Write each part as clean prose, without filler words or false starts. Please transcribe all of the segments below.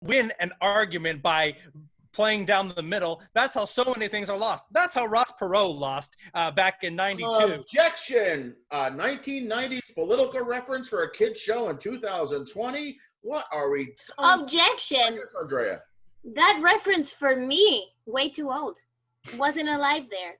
win an argument by playing down the middle. That's how so many things are lost. That's how Ross Perot lost back in '92. Objection! 1990s political reference for a kid's show in 2020? What are we doing? Objection! Yes, Andrea. That reference for me, way too old. Wasn't alive there.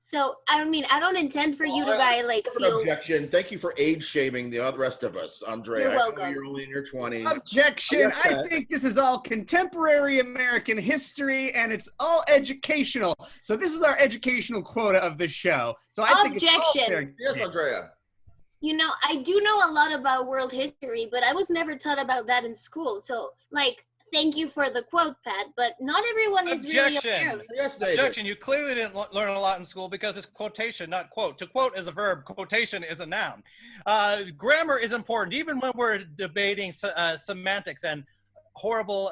So, I mean, I don't intend for you to feel... Objection. Thank you for age shaming the rest of us, Andrea. You're welcome. I know you're only in your 20s. Objection. I think this is all contemporary American history, and it's all educational. So this is our educational quota of the show. So I think it's all fair. Yes, Andrea. You know, I do know a lot about world history, but I was never taught about that in school. So, thank you for the quote, Pat, but not everyone is really aware of it. Yes, David. Objection. You clearly didn't learn a lot in school because it's quotation, not quote. To quote is a verb. Quotation is a noun. Grammar is important, even when we're debating semantics and horrible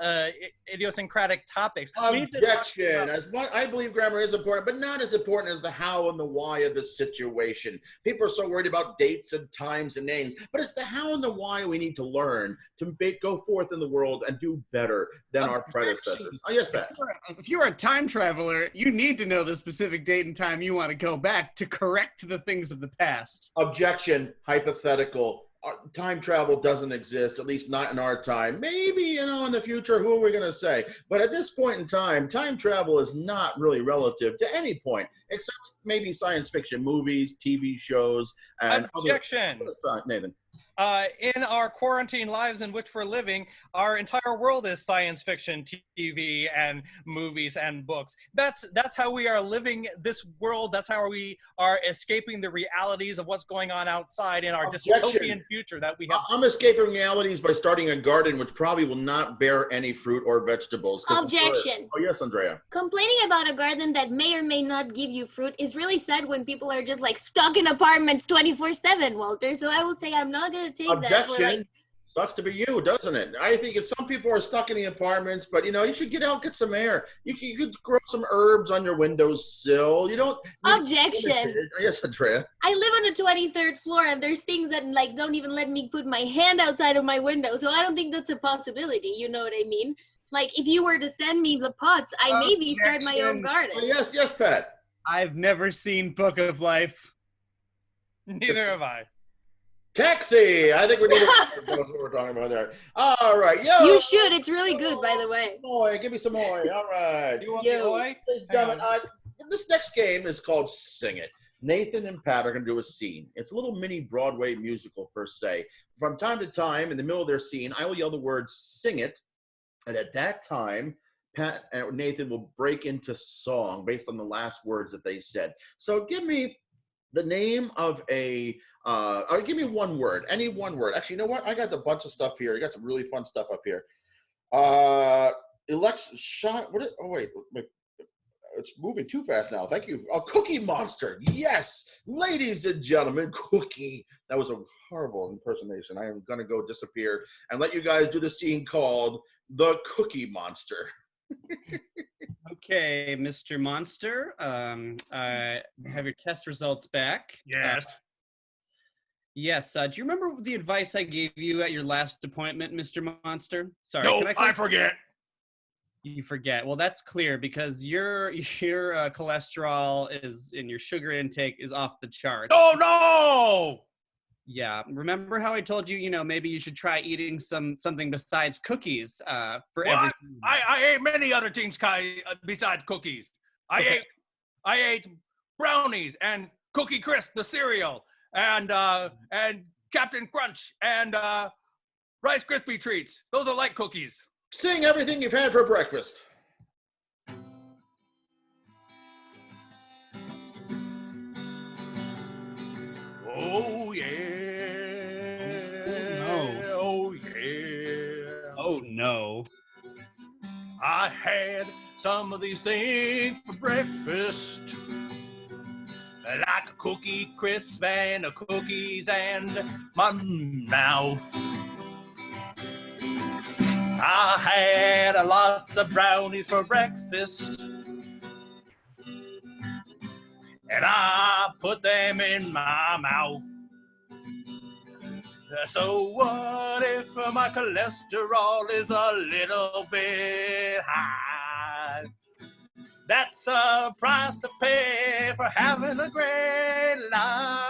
idiosyncratic topics. Objection. I believe grammar is important, but not as important as the how and the why of the situation. People are so worried about dates and times and names, but it's the how and the why we need to learn to go forth in the world and do better than our predecessors. Oh, yes, Pat. If you're a time traveler, you need to know the specific date and time you want to go back to correct the things of the past. Objection. Hypothetical. Time travel doesn't exist, at least not in our time. Maybe, in the future, who are we going to say? But at this point in time travel is not really relative to any point, except maybe science fiction movies, TV shows, and Objection. Nathan. In our quarantine lives in which we're living, our entire world is science fiction, TV, and movies and books. That's how we are living this world. That's how we are escaping the realities of what's going on outside in our dystopian future that we have. I'm escaping realities by starting a garden, which probably will not bear any fruit or vegetables. Objection. Oh, yes, Andrea. Complaining about a garden that may or may not give you fruit is really sad when people are just stuck in apartments 24/7, Walter. So I will say I'm not going to take Objection. Sucks to be you, doesn't it? I think if some people are stuck in the apartments, but you should get out, get some air. You could grow some herbs on your windowsill. You don't. Objection. Yes, Andrea. I live on the 23rd floor, and there's things that don't even let me put my hand outside of my window. So I don't think that's a possibility. You know what I mean? If you were to send me the pots, I maybe start my own garden. Oh, yes, Pat. I've never seen Book of Life. Neither have I. Taxi! I think we need to know what we're talking about there. All right. Yo! You should. It's really good, by the way. Boy, give me some more. All right. You want the boy? This next game is called Sing It. Nathan and Pat are going to do a scene. It's a little mini Broadway musical, per se. From time to time, in the middle of their scene, I will yell the word "sing it," and at that time, Pat and Nathan will break into song based on the last words that they said. So give me the name of or give me one word, any one word. Actually, you know what? I got a bunch of stuff here. I got some really fun stuff up here. Election shot. Wait. It's moving too fast now. Thank you. Cookie Monster. Yes. Ladies and gentlemen, Cookie. That was a horrible impersonation. I am going to go disappear and let you guys do the scene called The Cookie Monster. Okay, Mr. Monster. I have your test results back. Yes. Yes. Do you remember the advice I gave you at your last appointment, Mr. Monster? Sorry. No, I forget. You forget. Well, that's clear because your cholesterol is and your sugar intake is off the charts. Oh no! Yeah. Remember how I told you, maybe you should try eating something besides cookies for every. I ate many other things besides cookies. I ate brownies and Cookie Crisp, the cereal, and Captain Crunch and Rice Krispie treats. Those are like cookies. Sing everything you've had for breakfast. Oh, yeah. No. Oh, yeah. Oh, no. I had some of these things for breakfast. Like a Cookie Crisp and a cookies and my mouth. I had lots of brownies for breakfast, and I put them in my mouth. So what if my cholesterol is a little bit high? That's a price to pay for having a great life.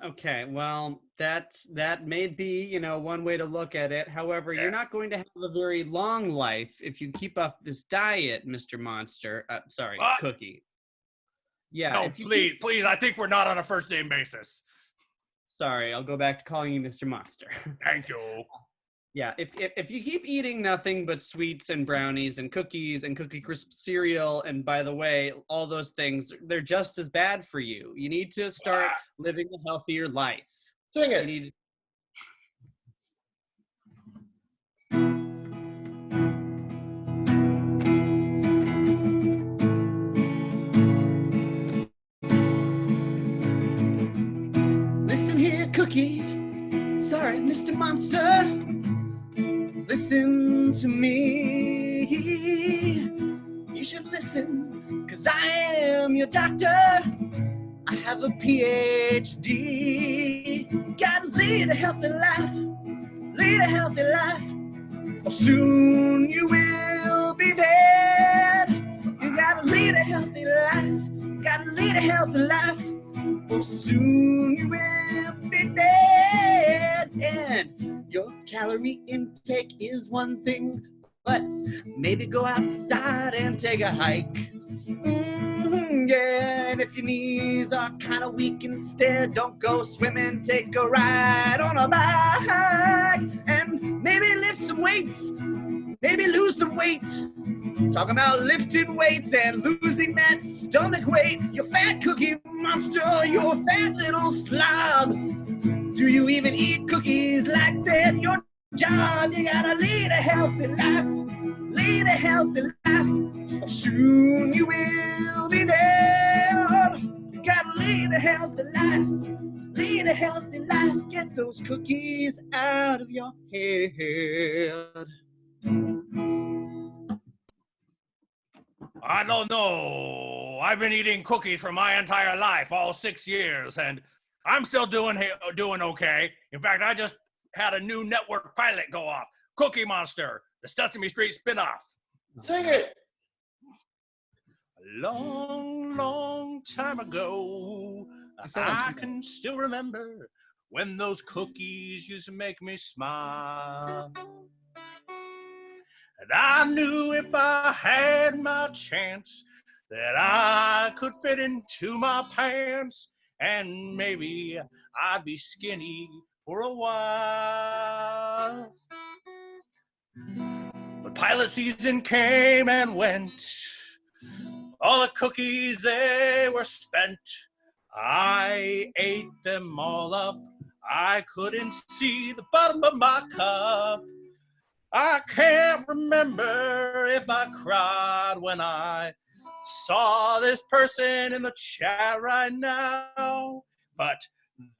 Okay, well, that may be, one way to look at it. However, you're not going to have a very long life if you keep up this diet, Mr. Monster. Sorry, Cookie. Yeah. No, please. I think we're not on a first name basis. Sorry, I'll go back to calling you Mr. Monster. Thank you. Yeah, if you keep eating nothing but sweets and brownies and cookies and Cookie Crisp cereal, and by the way, all those things, they're just as bad for you. You need to start living a healthier life. Sing it. Listen here, Cookie. Sorry, Mr. Monster. Listen to me. You should listen, 'cause I am your doctor. I have a PhD. Gotta lead a healthy life. Lead a healthy life, or soon you will be dead. You gotta lead a healthy life. Gotta lead a healthy life, or soon you will be dead. And your calorie intake is one thing, but maybe go outside and take a hike. Yeah, and if your knees are kind of weak instead, don't go swimming, take a ride on a bike. And maybe lift some weights, maybe lose some weight. Talking about lifting weights and losing that stomach weight. You fat Cookie Monster, you're a fat little slob. Do you even eat cookies like that? Your job, you gotta lead a healthy life. Lead a healthy life. Soon you will be dead. You gotta lead a healthy life. Lead a healthy life. Get those cookies out of your head. I don't know. I've been eating cookies for my entire life, all 6 years, and I'm still doing okay. In fact, I just had a new network pilot go off. Cookie Monster, the Sesame Street spinoff. Sing it. A long, long time ago, I can still remember when those cookies used to make me smile. And I knew if I had my chance that I could fit into my pants, and maybe I'd be skinny for a while. But pilot season came and went. All the cookies, they were spent. I ate them all up. I couldn't see the bottom of my cup. I can't remember if I cried when I saw this person in the chat right now. But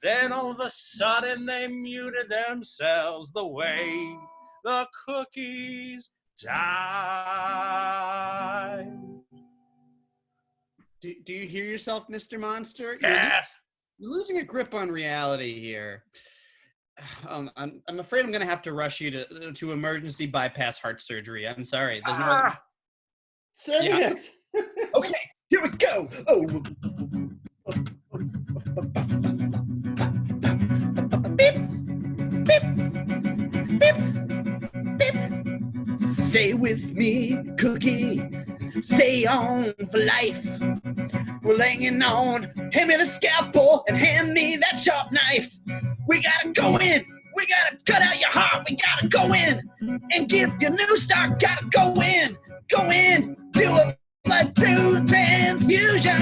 then all of a sudden they muted themselves the way the cookies died. Do you hear yourself, Mr. Monster? Yes. You're losing a grip on reality here. I'm afraid I'm going to have to rush you to emergency bypass heart surgery. I'm sorry. There's no... Sing it. Okay, here we go. Oh. Beep, beep, beep, beep. Stay with me, Cookie. Stay on for life. We're hanging on. Hand me the scalpel and hand me that sharp knife. We gotta go in. We gotta cut out your heart. We gotta go in and give you a new start. Gotta go in. Go in. Do a blood through transfusion.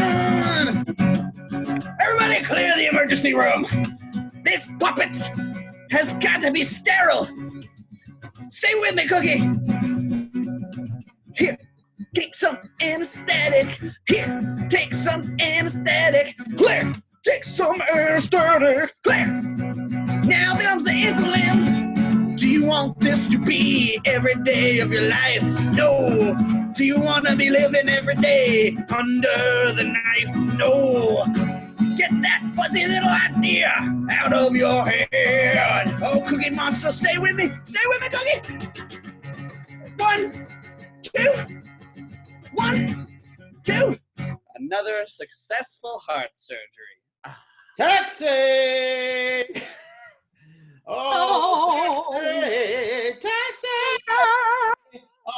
Everybody clear the emergency room. This puppet has got to be sterile. Stay with me, Cookie. Here, take some anesthetic. Here, take some anesthetic. Clear. Take some anesthetic. Clear. Now comes the insulin. Do you cookie every day of your life? No. Do you want to be living every day under the knife? No. Get that fuzzy little idea out of your head. Oh, Cookie Monster, stay with me. Stay with me, Cookie. 1, 2. 1, 2. Another successful heart surgery. Taxi! Oh, taxi! Taxi!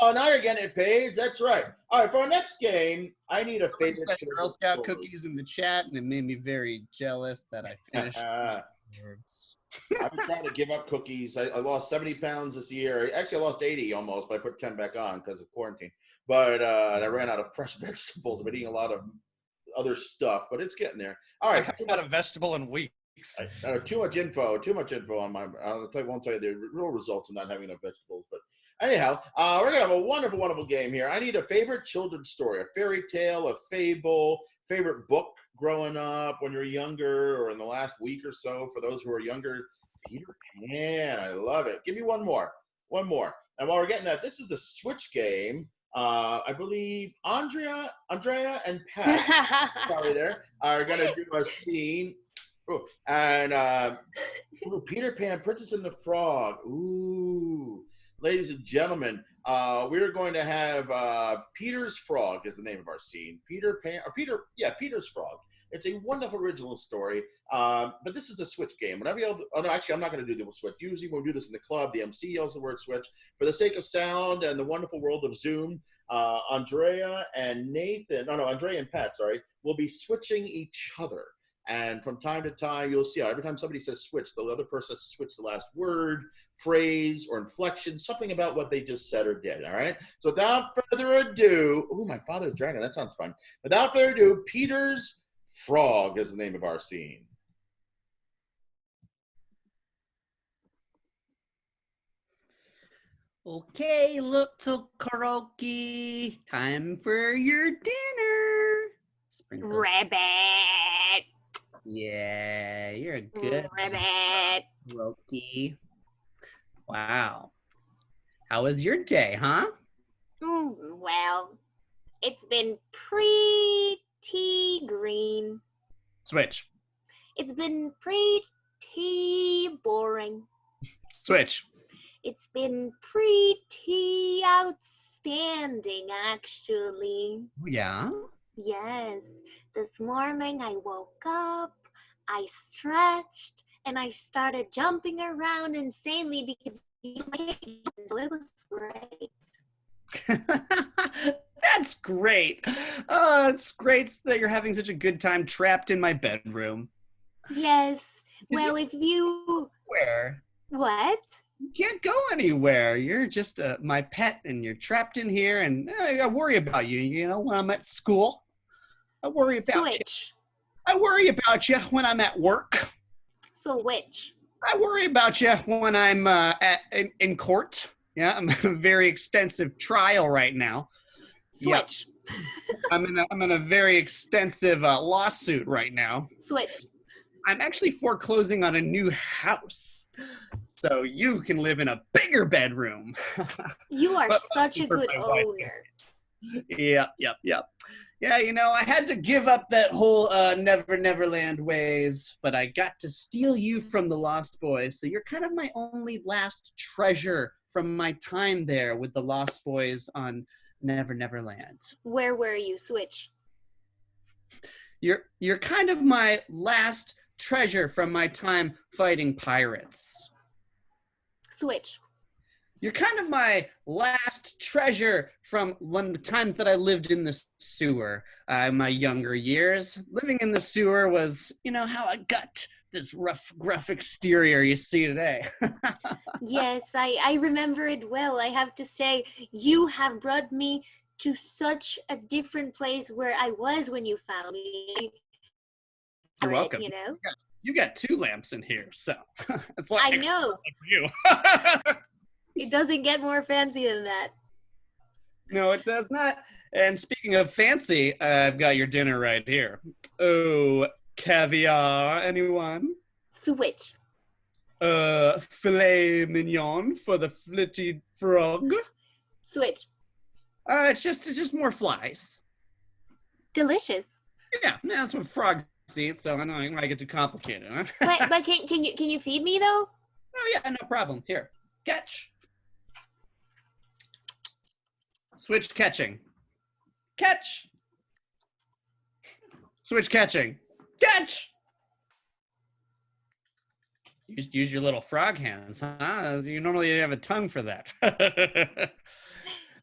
Oh, now you're getting it, Paige. That's right. All right, for our next game, I need a Somebody favorite said Girl Scout story. cookies in the chat, and it made me very jealous that I finished. Words. I've been trying to give up cookies. I lost 70 pounds this year. Actually, I lost 80 almost, but I put 10 back on because of quarantine. But I ran out of fresh vegetables. I've been eating a lot of other stuff, but it's getting there. All right. I've had a vegetable in weeks. Too much info on my. Won't tell you the real results of not having enough vegetables. But anyhow, we're gonna have a wonderful, wonderful game here. I need a favorite children's story, a fairy tale, a fable, favorite book growing up when you're younger or in the last week or so. For those who are younger, Peter Pan. I love it. Give me one more. And while we're getting that, this is the Switch game. I believe Andrea, and Pat, sorry there, are gonna do a scene. Oh, and Peter Pan, Princess and the Frog. Ooh, ladies and gentlemen, we're going to have Peter's Frog is the name of our scene. Peter's Frog. It's a wonderful original story, but this is the Switch game. Whenever you, oh no, actually, I'm not going to do the Switch. Usually, when we do this in the club, the MC yells the word Switch. For the sake of sound and the wonderful world of Zoom, Andrea and Pat, will be switching each other. And from time to time, you'll see how every time somebody says switch, the other person has to switch the last word, phrase, or inflection, something about what they just said or did, all right? So without further ado, ooh, my father's dragon, that sounds fun. Without further ado, Peter's Frog is the name of our scene. Okay, little karaoke. Time for your dinner. Sprinkles. Rabbit. Yeah, you're a good Rabbit. karaoke. Wow. How was your day, huh? Well, it's been pretty green. Switch. It's been pretty boring. Switch. It's been pretty outstanding, actually. Yeah. Yes. This morning I woke up, I stretched, and I started jumping around insanely because so it was great. That's great. Oh, it's great that you're having such a good time trapped in my bedroom. Yes. Well, if you... Where? What? You can't go anywhere. You're just my pet, and you're trapped in here, and I worry about you. You know, when I'm at school, I worry about Switch. you. I worry about you when I'm at work. Switch. I worry about you when I'm in court. Yeah, I'm in a very extensive trial right now. Switch. Yep. I'm in a very extensive lawsuit right now. Switch. I'm actually foreclosing on a new house, so you can live in a bigger bedroom. You are But such a for good my wife. owner. Yep. Yeah, you know, I had to give up that whole Neverland ways, but I got to steal you from the Lost Boys, so you're kind of my only last treasure from my time there with the Lost Boys on Neverland. Where were you? Switch. You're kind of my last treasure from my time fighting pirates. Switch. You're kind of my last treasure from the times that I lived in the sewer. My younger years. Living in the sewer was, you know, how I got this rough, gruff exterior you see today. Yes, I remember it well. I have to say, you have brought me to such a different place where I was when you found me. You're welcome. You know? You got 2 lamps in here, so it's like I know. for you. It doesn't get more fancy than that. No, it does not. And speaking of fancy, I've got your dinner right here. Oh, caviar, anyone? Switch. Filet mignon for the frog? Switch. It's just more flies. Delicious. Yeah, that's what frogs eat, so I know I might get too complicated. Huh? But can you feed me though? Oh yeah, no problem. Here, catch. Switch catching. Catch. Switch catching. Catch. Use your little frog hands, huh? You normally have a tongue for that.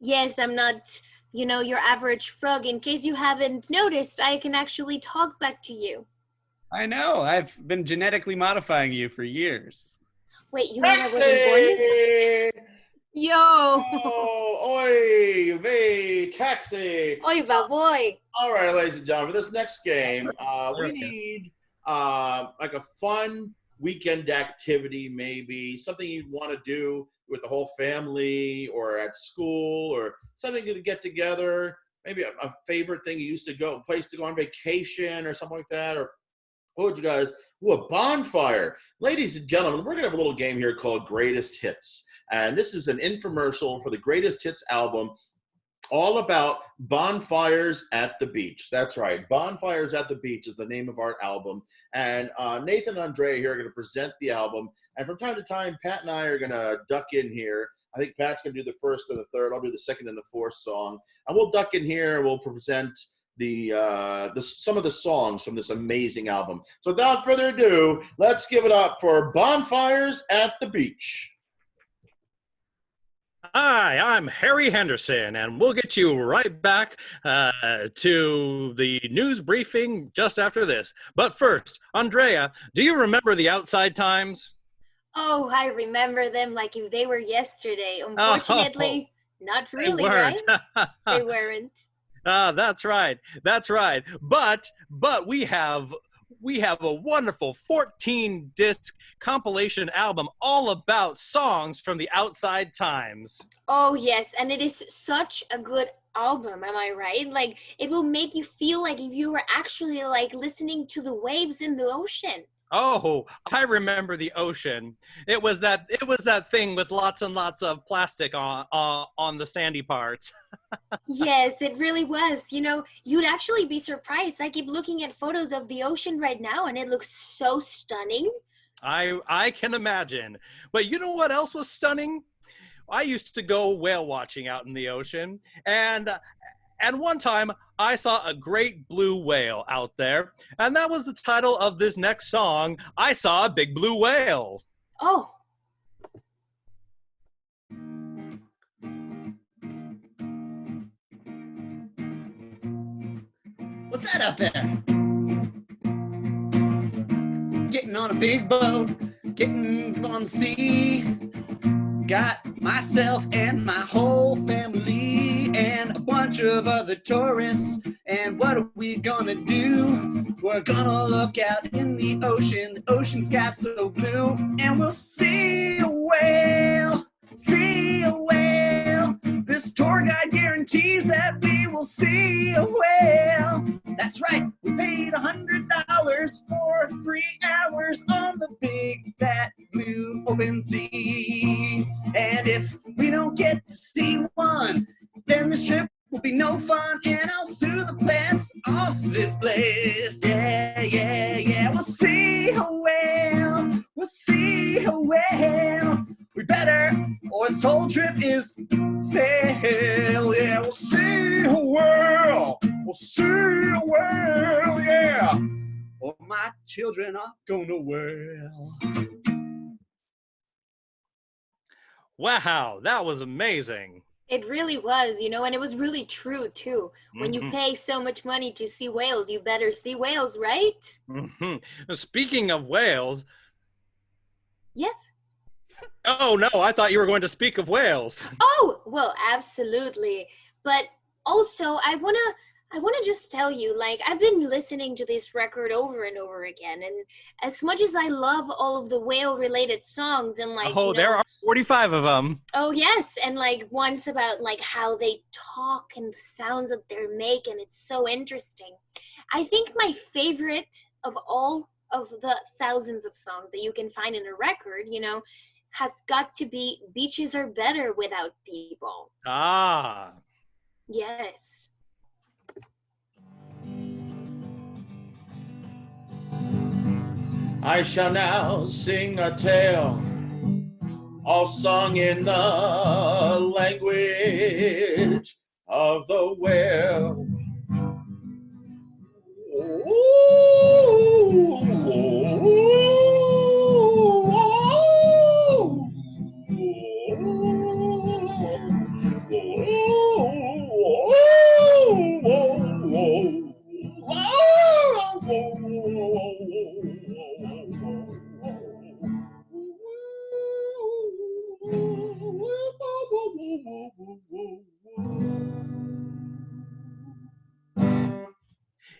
Yes, I'm not, your average frog. In case you haven't noticed, I can actually talk back to you. I know. I've been genetically modifying you for years. Wait, you mean I wasn't born this way? Yo! Oh, oi, vey, taxi. Oi, va voy. All right, ladies and gentlemen, for this next game, we need like a fun weekend activity, maybe something you'd want to do with the whole family or at school, or something to get together. Maybe a favorite thing you used to go, place to go on vacation or something like that. Or what would you guys? Ooh, a bonfire. Ladies and gentlemen, we're gonna have a little game here called Greatest Hits, and this is an infomercial for the Greatest Hits album, all about bonfires at the beach. That's right. Bonfires at the Beach is the name of our album. And Nathan and Andrea here are going to present the album. And from time to time, Pat and I are going to duck in here. I think Pat's going to do the first and the third. I'll do the second and the fourth song. And we'll duck in here and we'll present some of the songs from this amazing album. So without further ado, let's give it up for Bonfires at the Beach. Hi, I'm Harry Henderson, and we'll get you right back to the news briefing just after this. But first, Andrea, do you remember the Outside Times? Oh, I remember them like if they were yesterday. Unfortunately, not really, right? They weren't. That's right. That's right. But we have a wonderful 14-disc compilation album all about songs from the Outside Times. Oh, yes, and it is such a good album, am I right? Like, it will make you feel like if you were actually, like, listening to the waves in the ocean. Oh, I remember the ocean. It was that thing with lots and lots of plastic on the sandy parts. Yes, it really was. You'd actually be surprised. I keep looking at photos of the ocean right now, and it looks so stunning. I can imagine. But you know what else was stunning? I used to go whale watching out in the ocean, and one time I saw a great blue whale out there, and that was the title of this next song, I Saw a Big Blue Whale. Oh. What's that out there? Getting on a big boat, getting on the sea. Got myself and my whole family and a bunch of other tourists. And what are we gonna do? We're gonna look out in the ocean sky so blue, and we'll see a whale, see a whale. This tour guide guarantees that we will see a whale. That's right, we paid $100 for 3 hours on the big fat blue open sea. And if we don't get to see one, then this trip will be no fun, and I'll sue the plants off this place. Yeah, yeah, yeah, we'll see a whale, we'll see a whale. We better, or this whole trip is fail. Yeah, we'll see a whale, we'll see a whale, yeah. Or my children are gonna wail. Wow, that was amazing. It really was, and it was really true, too. When you pay so much money to see whales, you better see whales, right? Speaking of whales. Yes? Oh, no, I thought you were going to speak of whales. Oh, well, absolutely. But also, I want to just tell you, like, I've been listening to this record over and over again. And as much as I love all of the whale-related songs and, like, there are 45 of them. Oh, yes. And, like, ones about, like, how they talk and the sounds that they make. And it's so interesting. I think my favorite of all of the thousands of songs that you can find in a record, has got to be beaches are better without people. Ah. Yes. I shall now sing a tale, all sung in the language of the whale.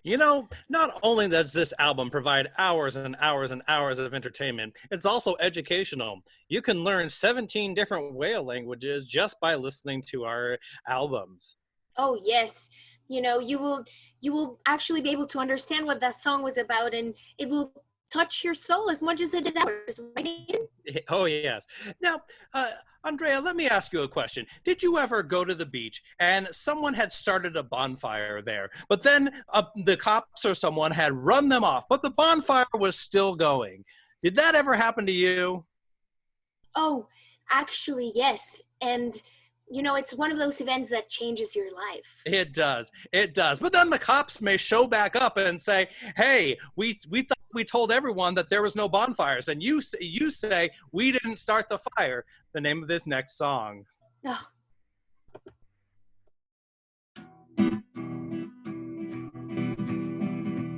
You know, not only does this album provide hours and hours and hours of entertainment, it's also educational. You can learn 17 different whale languages just by listening to our albums. Oh yes. You know, you will actually be able to understand what that song was about, and it will touch your soul as much as it did ours, right? Oh, yes. Now, Andrea, let me ask you a question. Did you ever go to the beach and someone had started a bonfire there, but then the cops or someone had run them off, but the bonfire was still going? Did that ever happen to you? Oh, actually, yes. And, you know, it's one of those events that changes your life. It does. It does. But then the cops may show back up and say, hey, we thought we told everyone that there was no bonfires. And you say, we didn't start the fire. The name of this next song. Oh.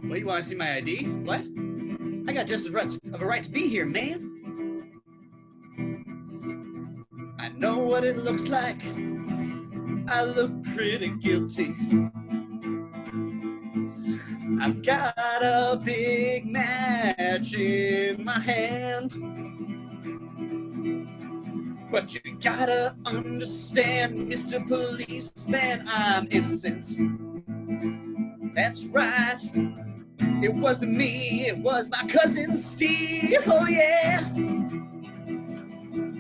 What, you want to see my ID? What? I got just as much of a right to be here, man. I know what it looks like. I look pretty guilty. I've got a big match in my hand. But you gotta understand, Mr. Policeman, I'm innocent. That's right. It wasn't me, it was my cousin Steve. Oh yeah.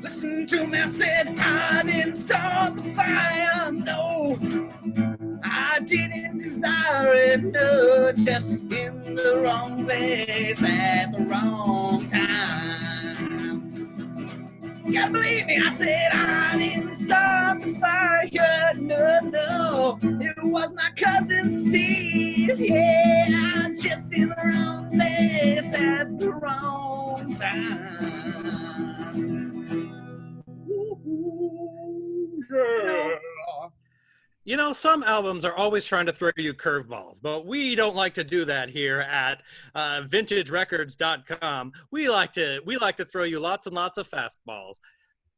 Listen to me, I said I didn't start the fire. No, I didn't desire it. No, just in the wrong place at the wrong time. You gotta believe me, I said I didn't start the fire. No, no, it was my cousin Steve. Yeah, just in the wrong place at the wrong time. You know, some albums are always trying to throw you curveballs, but we don't like to do that here at vintagerecords.com. We like to throw you lots and lots of fastballs.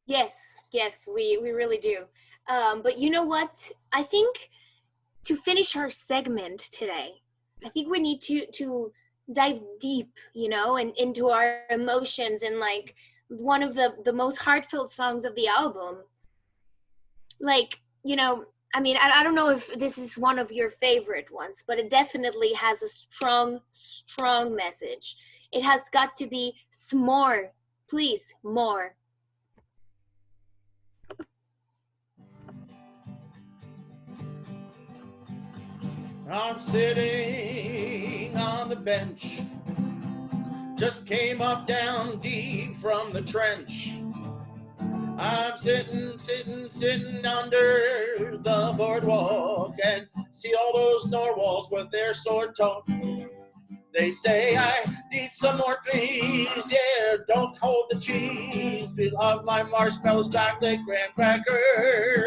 Yes, we really do. But you know what? I think to finish our segment today, I think we need to dive deep, you know, and into our emotions and like one of the most heartfelt songs of the album. Like, you know, I mean, I don't know if this is one of your favorite ones, but it definitely has a strong, strong message. It has got to be s'more. Please, more. I'm sitting on the bench, just came up down deep from the trench. I'm sitting under the boardwalk and see all those narwhals with their sword talk. They say, I need some more, please. Yeah, don't hold the cheese. We love my marshmallows, chocolate, graham crackers.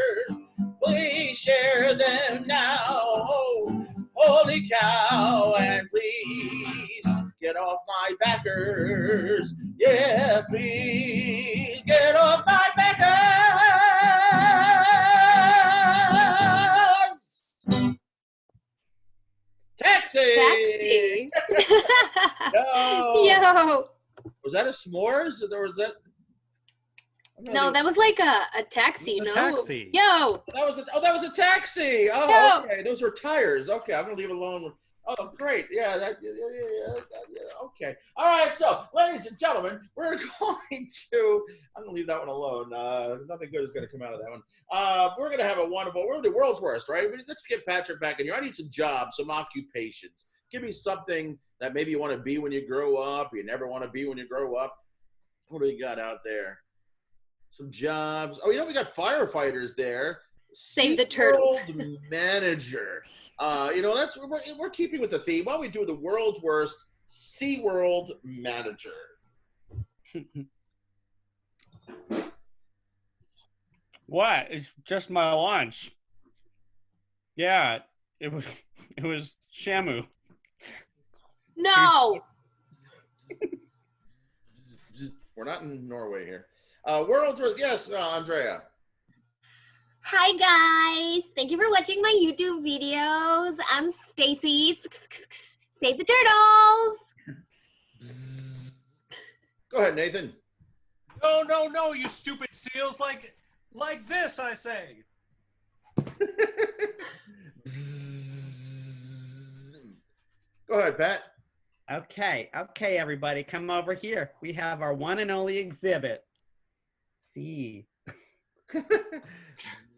Please share them now. Oh, holy cow. And please get off my backers. Yeah, please get off my backers. Taxi. Yo. Was that a s'mores? Or was that? No, that was like a taxi. No. Taxi. Yo. That was a taxi. Oh, Yo. okay. Those were tires. Okay, I'm gonna leave it alone. Oh, great. Yeah, okay. All right, so, ladies and gentlemen, we're going to, I'm going to leave that one alone. Nothing good is going to come out of that one. We're going to have a wonderful, we're going to do world's worst, right? Let's get Patrick back in here. I need some jobs, some occupations. Give me something that maybe you want to be when you grow up, or you never want to be when you grow up. What do we got out there? Some jobs. Oh, we got firefighters there. Save the turtles. SeaWorld manager. That's we're keeping with the theme. Why don't we do the world's worst SeaWorld manager? What? It's just my lunch. Yeah, it was Shamu. No. We're not in Norway here. World's worst. Yes, Andrea. Hi guys, thank you for watching my YouTube videos. I'm Stacy. Save the turtles. Go ahead, Nathan. No, you stupid seals! Like this, I say. Go ahead, Pat. Okay, everybody, come over here. We have our one and only exhibit. See.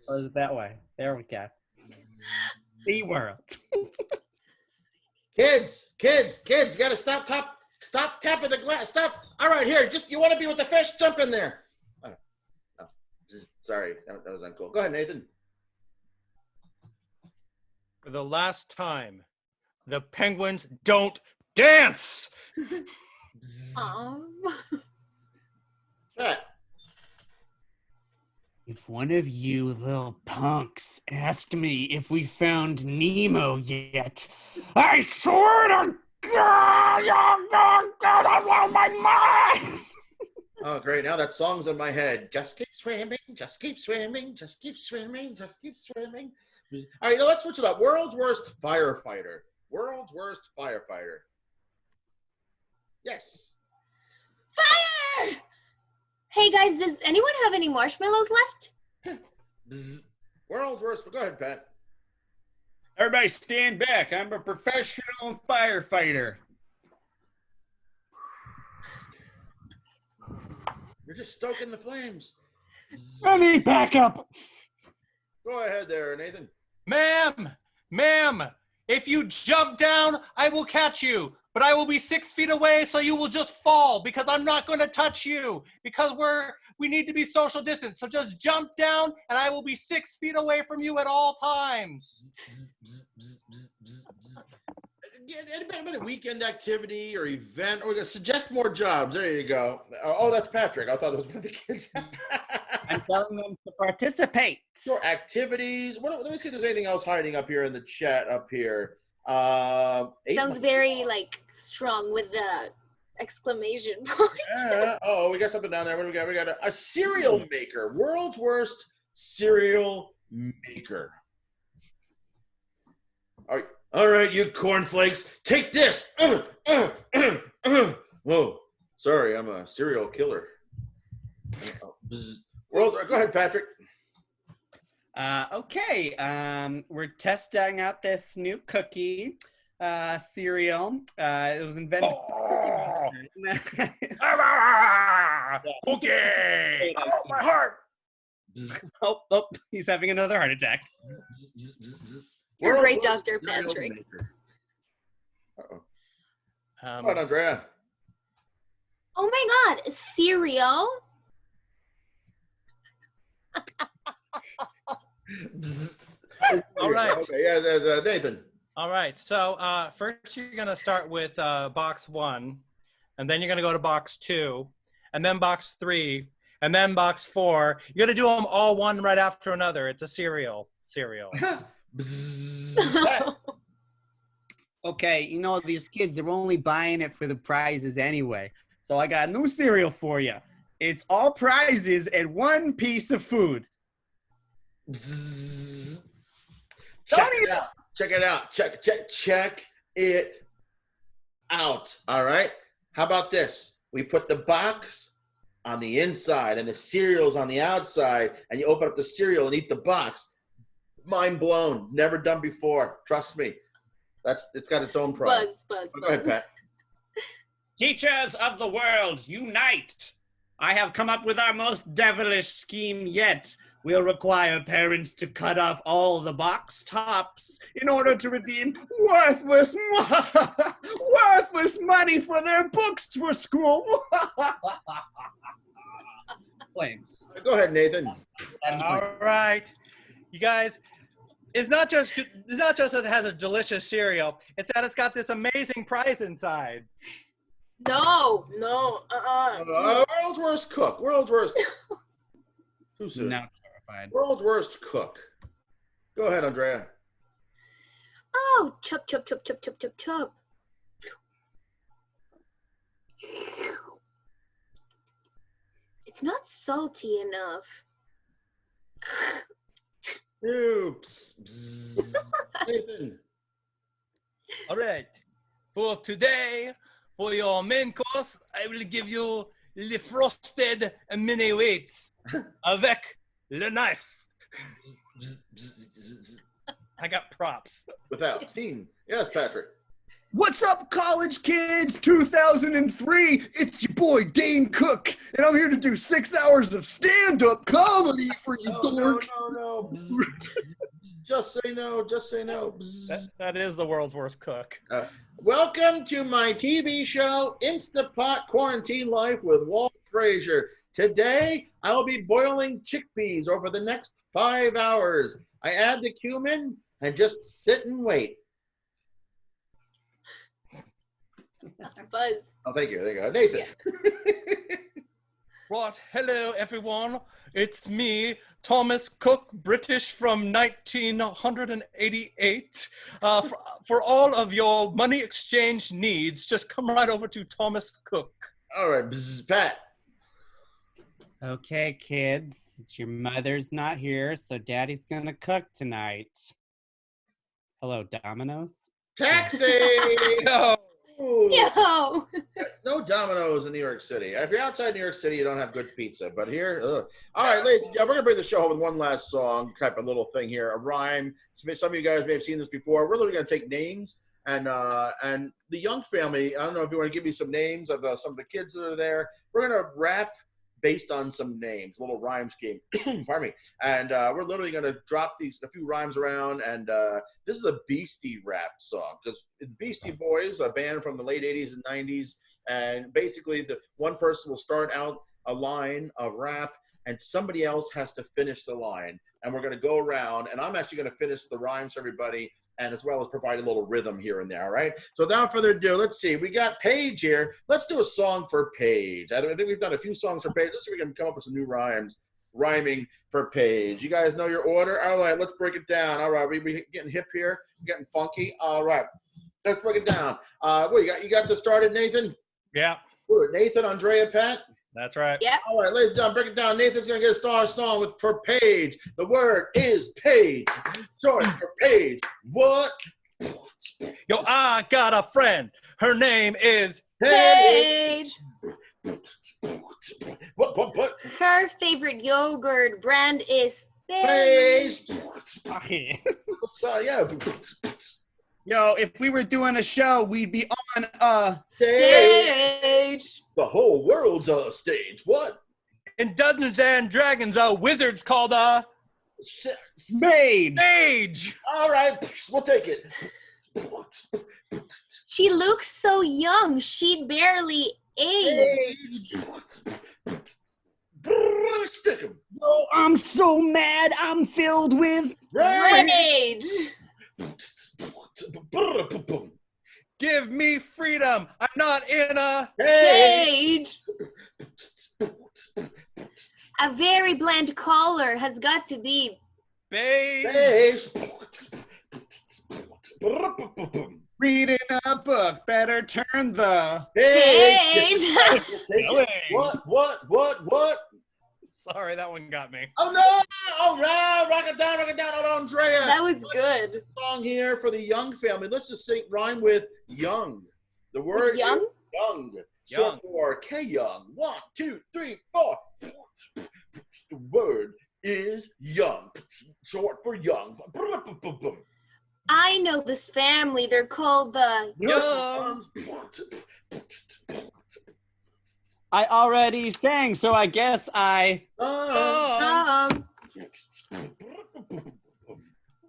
Goes that way. There we go. SeaWorld. Kids, you gotta stop tapping the glass. Stop. All right, here. You want to be with the fish? Jump in there. Oh. Sorry, that was uncool. Go ahead, Nathan. For the last time, the penguins don't dance. Pat. If one of you little punks ask me if we found Nemo yet, I swear to God, I'm out my mind. Oh, great. Now that song's in my head. Just keep swimming, just keep swimming, just keep swimming, just keep swimming. All right, now let's switch it up. World's worst firefighter. World's worst firefighter. Yes. Fire! Hey guys, does anyone have any marshmallows left? World's worst. Go ahead, Pat. Everybody stand back. I'm a professional firefighter. You're just stoking the flames. I need backup. Go ahead there, Nathan. Ma'am, if you jump down, I will catch you. But I will be 6 feet away, so you will just fall because I'm not going to touch you because we need to be social distance. So just jump down, and I will be 6 feet away from you at all times. Anybody a weekend activity or event, or suggest more jobs? There you go. Oh, that's Patrick. I thought that was one of the kids. I'm telling them to participate. Sure, activities. Let me see if there's anything else hiding up here in the chat up here. 8 Sounds very strong with the exclamation point. Yeah. Oh, we got something down there. What do we got? We got a cereal maker. World's worst cereal maker. All right, you cornflakes, take this. Whoa, sorry, I'm a serial killer. Go ahead, Patrick. Okay, we're testing out this new cookie cereal. It was invented. Cookie! Oh, my heart! Oh, he's having another heart attack. You're great, Dr. Patrick. What, Andrea? Oh my God, cereal? All right. Okay, yeah, Nathan. All right. So first you're going to start with box 1, and then you're going to go to box 2, and then box 3, and then box 4. You're going to do them all one right after another. It's a cereal. Okay, these kids, they're only buying it for the prizes anyway. So I got a new cereal for you. It's all prizes and one piece of food. Check it out. Check it out. Check it out. All right. How about this? We put the box on the inside and the cereal's on the outside, and you open up the cereal and eat the box. Mind blown. Never done before. Trust me. It's got its own pride. Buzz. Go ahead, Pat. Teachers of the world, unite! I have come up with our most devilish scheme yet. We'll require parents to cut off all the box tops in order to redeem worthless money for their books for school. Flames. Go ahead, Nathan. All right, you guys. It's not just that it has a delicious cereal. It's that it's got this amazing prize inside. No. World's worst cook. World's worst. Too soon. Now terrified. World's worst cook. Go ahead, Andrea. Oh, chop. It's not salty enough. Oops. Nathan. All right, for today, for your main course, I will give you le frosted mini wheats avec le knife. I got props. Without scene. Yes, Patrick. What's up, college kids? 2003. It's your boy Dane Cook, and I'm here to do 6 hours of stand-up comedy for you dorks. No. Just say no. Just say no. That is the world's worst cook. Welcome to my TV show, Instapot Quarantine Life with Walt Frazier. Today, I will be boiling chickpeas over the next 5 hours. I add the cumin and just sit and wait. Buzz. Oh, thank you. There you go. Nathan. Right, hello everyone. It's me, Thomas Cook, British from 1988. For all of your money exchange needs, just come right over to Thomas Cook. All right, Pat. Okay, kids, your mother's not here, so Daddy's gonna cook tonight. Hello, Domino's. Taxi. Yo, Ooh. Yo. No Domino's in New York City. If you're outside New York City, you don't have good pizza. But here, all right, ladies and gentlemen, we're gonna bring the show home with one last song, type of little thing here, a rhyme. Some of you guys may have seen this before. We're literally gonna take names and the Young family. I don't know if you want to give me some names of some of the kids that are there. We're gonna rap based on some names, a little rhyme scheme. Pardon me. And we're literally going to drop a few rhymes around. And this is a Beastie rap song because Beastie Boys, a band from the late 80s and 90s. And basically, the one person will start out a line of rap and somebody else has to finish the line. And we're going to go around and I'm actually going to finish the rhymes for everybody and as well as provide a little rhythm here and there, all right? So without further ado, let's see. We got Paige here. Let's do a song for Paige. I think we've done a few songs for Paige. Let's see if we can come up with some new rhyming for Paige. You guys know your order? All right, let's break it down. All right, we getting hip here. We're getting funky. All right, let's break it down. What you got this started, Nathan? yeah, Good. Nathan, Andrea, Pat? that's right. Yep. All right, ladies and gentlemen, break it down. Nathan's going to get a song for Paige. The word is Paige. Short for Paige. What? Yo, I got a friend. Her name is Paige. What? Her favorite yogurt brand is Paige. Paige. Yeah. Yo, if we were doing a show, we'd be on a Stage. The whole world's a stage. What? in Dungeons and Dragons, wizards called maid. Mage. All right, we'll take it. She looks so young. She barely aged. Stick 'em. Oh, I'm so mad. I'm filled with Rage. Give me freedom. I'm not in a Cage. A very bland collar has got to be beige. reading a book. Better turn the page. What? Sorry, that one got me. Oh no! All right, rock it down, Andrea. That was good. Song here for the Young family. Let's just rhyme with young. The word Young? is young. Young. Short for K Young. 1, 2, 3, 4. The word is young. Short for young. I know this family. They're called the... Young. I already sang, so I guess I...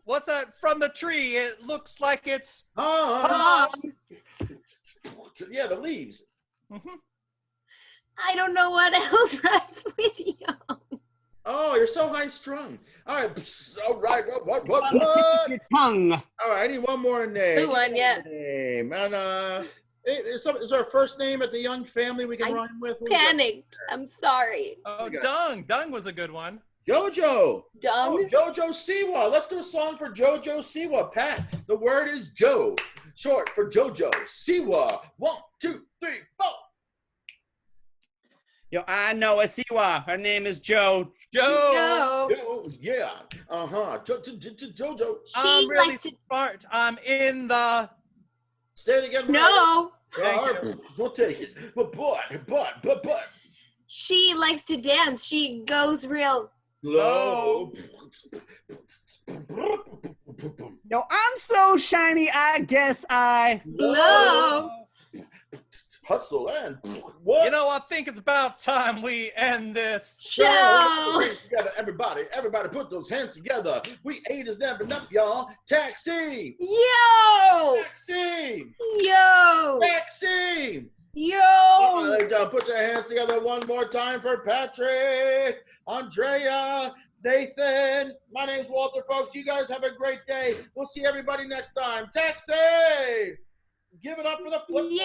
What's that from the tree? It looks like it's... Yeah, the leaves. I don't know what else rhymes with young. Oh, you're so high strung. All right. All right. What? Your tongue. All right. I need one more name. Good one, yeah. Name. And is there a first name at the Young family we can rhyme with? Panicked. I'm sorry. Oh, Dung. Dung was a good one. Jojo. Dung. Oh, Jojo Siwa. Let's do a song for Jojo Siwa. Pat, the word is Joe. Short for Jojo Siwa. 1, 2, 3, 4. Yo, I know a Siwa. Her name is Joe. Joe. Joe, yeah. Jojo. I'm really likes to... smart. I'm in the... Say it again. No. We'll take it. But. She likes to dance. She goes real... Low. Yo, I'm so shiny, I guess I... Low. Hustle and what? You know, I think it's about time we end this show. Together, everybody put those hands together. We 8 is never enough, y'all. Taxi. Yo. Taxi. Yo. Taxi. Yo. Ladies and gentlemen, put your hands together one more time for Patrick, Andrea, Nathan. My name's Walter, folks. You guys have a great day. We'll see everybody next time. Taxi! Give it up for the flip. Yo.